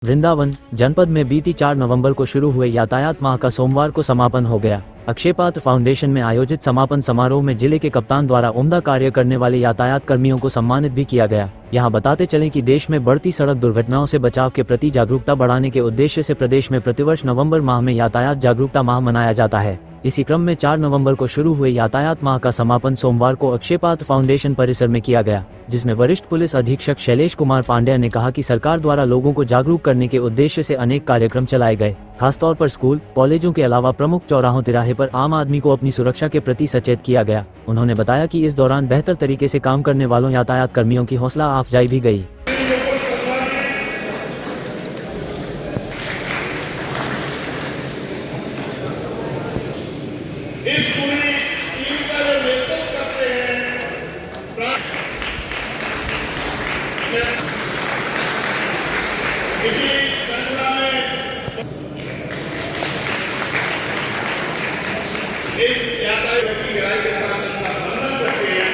वृंदावन जनपद में बीती 4 नवंबर को शुरू हुए यातायात माह का सोमवार को समापन हो गया। अक्षय पात्र फाउंडेशन में आयोजित समापन समारोह में जिले के कप्तान द्वारा उम्दा कार्य करने वाले यातायात कर्मियों को सम्मानित भी किया गया। यहां बताते चलें कि देश में बढ़ती सड़क दुर्घटनाओं से बचाव के प्रति जागरूकता बढ़ाने के उद्देश्य से प्रदेश में प्रतिवर्ष नवंबर माह में यातायात जागरूकता माह मनाया जाता है। इसी क्रम में 4 नवंबर को शुरू हुए यातायात माह का समापन सोमवार को अक्षय पात्र फाउंडेशन परिसर में किया गया, जिसमें वरिष्ठ पुलिस अधीक्षक शैलेश कुमार पांड्या ने कहा कि सरकार द्वारा लोगों को जागरूक करने के उद्देश्य से अनेक कार्यक्रम चलाए गए। खासतौर पर स्कूल कॉलेजों के अलावा प्रमुख चौराहों तिराहे पर आम आदमी को अपनी सुरक्षा के प्रति सचेत किया गया। उन्होंने बताया कि इस दौरान बेहतर तरीके से काम करने वालों यातायात कर्मियों की हौसला अफजाई भी गई। इस पूरी टीम का जो नेतृत्व करते हैं इसी श्रृंखला में इस यातायात की गहराई के साथ उनका वंदन करते हैं।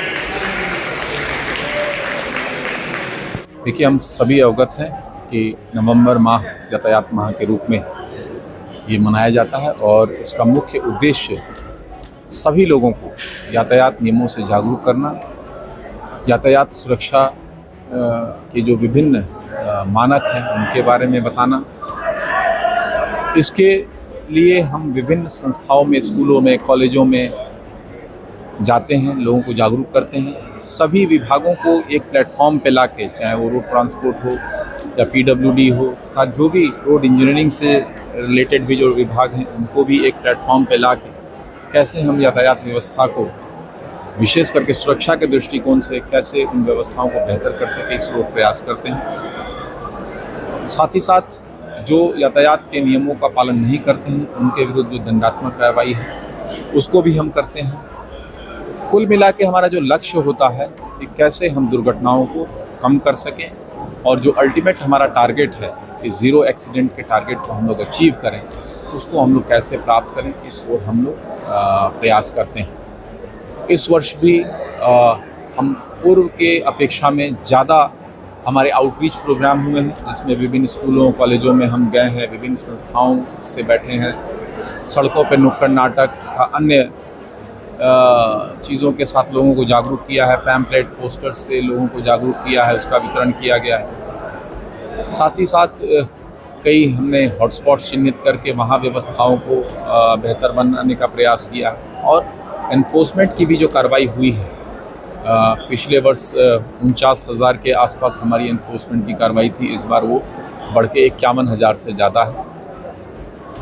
देखिए, हम सभी अवगत हैं कि नवंबर माह यातायात माह के रूप में ये मनाया जाता है और इसका मुख्य उद्देश्य सभी लोगों को यातायात नियमों से जागरूक करना, यातायात सुरक्षा के जो विभिन्न मानक हैं उनके बारे में बताना। इसके लिए हम विभिन्न संस्थाओं में, स्कूलों में, कॉलेजों में जाते हैं, लोगों को जागरूक करते हैं। सभी विभागों को एक प्लेटफॉर्म पे लाके, चाहे वो रोड ट्रांसपोर्ट हो या पीडब्ल्यूडी हो तथा जो भी रोड इंजीनियरिंग से रिलेटेड भी जो विभाग हैं उनको भी एक प्लेटफॉर्म पे लाके कैसे हम यातायात व्यवस्था को विशेष करके सुरक्षा के दृष्टिकोण से कैसे उन व्यवस्थाओं को बेहतर कर सके, इस लोग प्रयास करते हैं। साथ ही साथ जो यातायात के नियमों का पालन नहीं करते हैं उनके विरुद्ध जो दंडात्मक कार्रवाई है उसको भी हम करते हैं। कुल मिला के हमारा जो लक्ष्य होता है कि कैसे हम दुर्घटनाओं को कम कर सकें और जो अल्टीमेट हमारा टारगेट है कि ज़ीरो एक्सीडेंट के टारगेट को हम लोग अचीव करें, उसको हम लोग कैसे प्राप्त करें, इस ओर हम लोग प्रयास करते हैं। इस वर्ष भी हम पूर्व के अपेक्षा में ज़्यादा हमारे आउटरीच प्रोग्राम हुए हैं, जिसमें विभिन्न स्कूलों कॉलेजों में हम गए हैं, विभिन्न संस्थाओं से बैठे हैं, सड़कों पर नुक्कड़ नाटक तथा अन्य चीज़ों के साथ लोगों को जागरूक किया है। पैम्पलेट पोस्टर से लोगों को जागरूक किया है, उसका वितरण किया गया है। साथ ही साथ कई हमने हॉटस्पॉट चिन्हित करके वहाँ व्यवस्थाओं को बेहतर बनाने का प्रयास किया और एनफोर्समेंट की भी जो कार्रवाई हुई है, पिछले वर्ष 49,000 के आसपास हमारी एनफोर्समेंट की कार्रवाई थी, इस बार वो बढ़ के 51,000 से ज़्यादा है।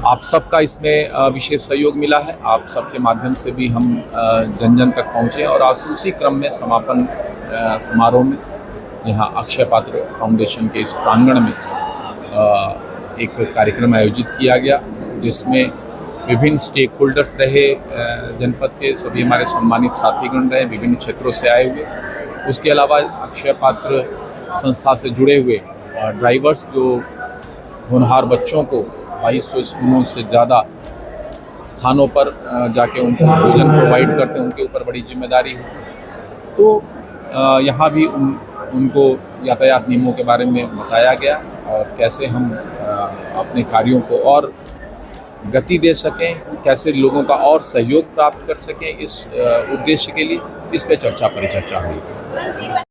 आप सबका इसमें विशेष सहयोग मिला है, आप सबके माध्यम से भी हम जन जन तक पहुँचे और आज उसी क्रम में समापन समारोह में यहाँ अक्षय पात्र फाउंडेशन के इस प्रांगण में एक कार्यक्रम आयोजित किया गया, जिसमें विभिन्न स्टेक होल्डर्स रहे, जनपद के सभी हमारे सम्मानित साथीगण रहे, विभिन्न क्षेत्रों से आए हुए। उसके अलावा अक्षय पात्र संस्था से जुड़े हुए ड्राइवर्स जो होनहार बच्चों को 2200 स्कूलों से ज़्यादा स्थानों पर जाके उनको भोजन प्रोवाइड करते हैं, उनके ऊपर बड़ी जिम्मेदारी है। तो यहाँ भी उनको यातायात नियमों के बारे में बताया गया और कैसे हम अपने कार्यों को और गति दे सकें, कैसे लोगों का और सहयोग प्राप्त कर सकें, इस उद्देश्य के लिए इस पे चर्चा परिचर्चा हुई।